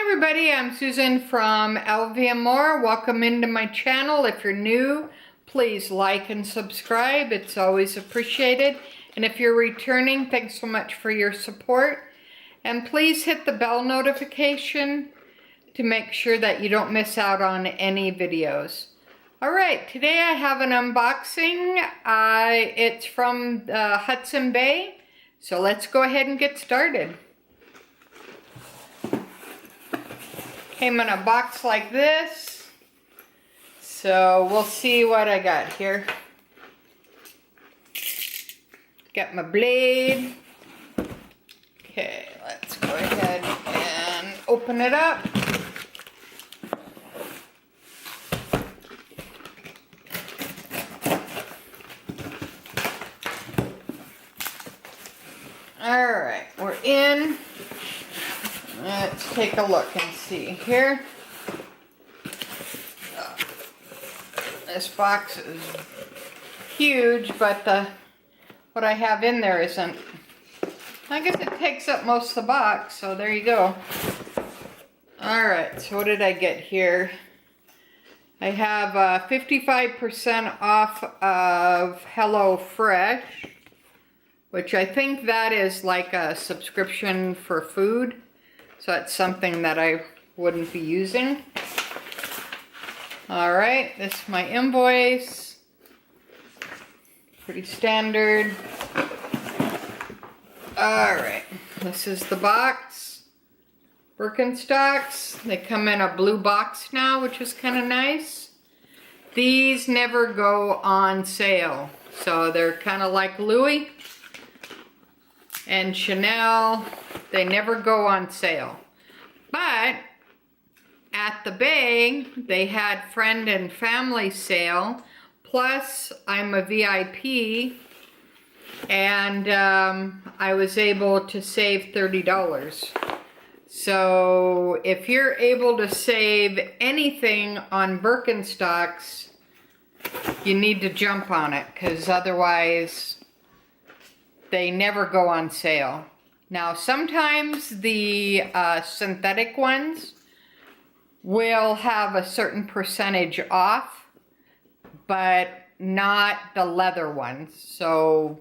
everybody, I'm Susan from LVMore. Welcome into my channel. If you're new, please like and subscribe. It's always appreciated. And if you're returning, thanks so much for your support. And please hit the bell notification to make sure that you don't miss out on any videos. Alright, today I have an unboxing. It's from Hudson Bay. So let's go ahead and get started. Came in a box like this. So we'll see what I got here. Got my blade. Okay, let's go ahead and open it up. Alright, we're in. Let's take a look and see here. This box is huge, but what I have in there isn't. I guess it takes up most of the box, so there you go. Alright, so what did I get here? I have 55% off of HelloFresh, which I think that is like a subscription for food. So that's something that I wouldn't be using. Alright, this is my invoice. Pretty standard. Alright, this is the box. Birkenstocks. They come in a blue box now, which is kind of nice. These never go on sale. So they're kind of like Louis and Chanel. They never go on sale. But at the Bay, they had friend and family sale. Plus, I'm a VIP, and I was able to save $30. So if you're able to save anything on Birkenstocks, you need to jump on it, because otherwise they never go on sale. Now, sometimes the synthetic ones will have a certain percentage off, but not the leather ones. So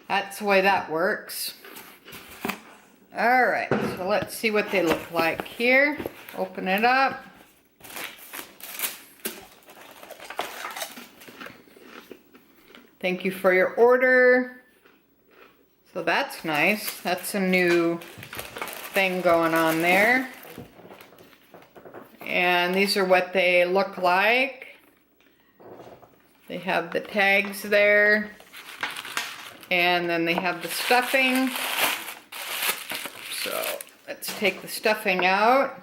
that's the way that works. Alright, so let's see what they look like here. Open it up. Thank you for your order. So that's nice. That's a new thing going on there. And these are what they look like. They have the tags there. And then they have the stuffing. So let's take the stuffing out.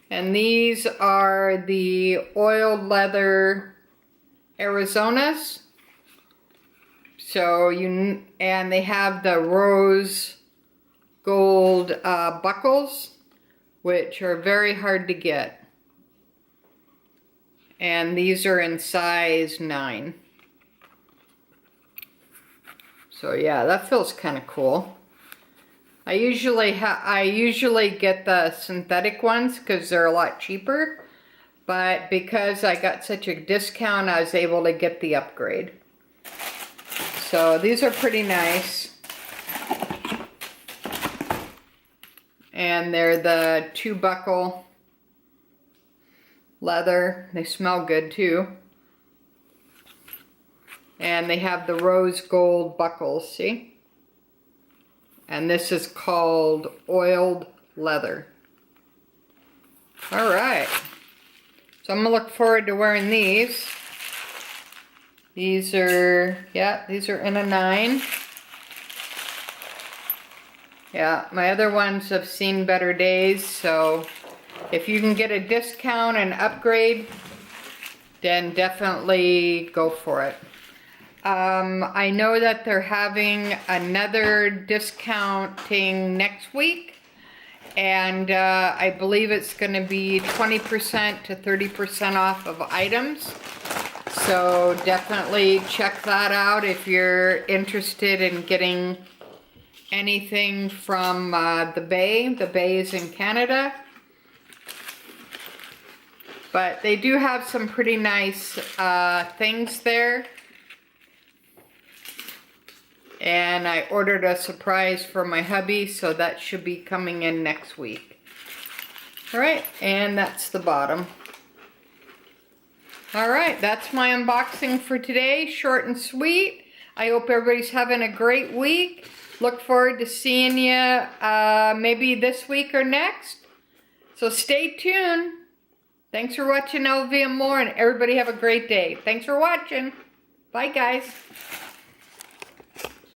And these are the oiled leather Arizonas. So and they have the rose gold buckles, which are very hard to get. And these are in size 9. So yeah, that feels kind of cool. I usually get the synthetic ones because they're a lot cheaper, but because I got such a discount, I was able to get the upgrade. So these are pretty nice. And they're the 2-buckle leather. They smell good too. And they have the rose gold buckles, see? And this is called oiled leather. Alright. So I'm going to look forward to wearing these. These are in a 9. Yeah, my other ones have seen better days, so if you can get a discount and upgrade, then definitely go for it. I know that they're having another discounting next week, and I believe it's going to be 20% to 30% off of items. So definitely check that out if you're interested in getting anything from the Bay. The Bay is in Canada. But they do have some pretty nice things there. And I ordered a surprise for my hubby, so that should be coming in next week. Alright, and that's the bottom. Alright, that's my unboxing for today. Short and sweet. I hope everybody's having a great week. Look forward to seeing you maybe this week or next. So stay tuned. Thanks for watching LV and More, and everybody have a great day. Thanks for watching. Bye, guys.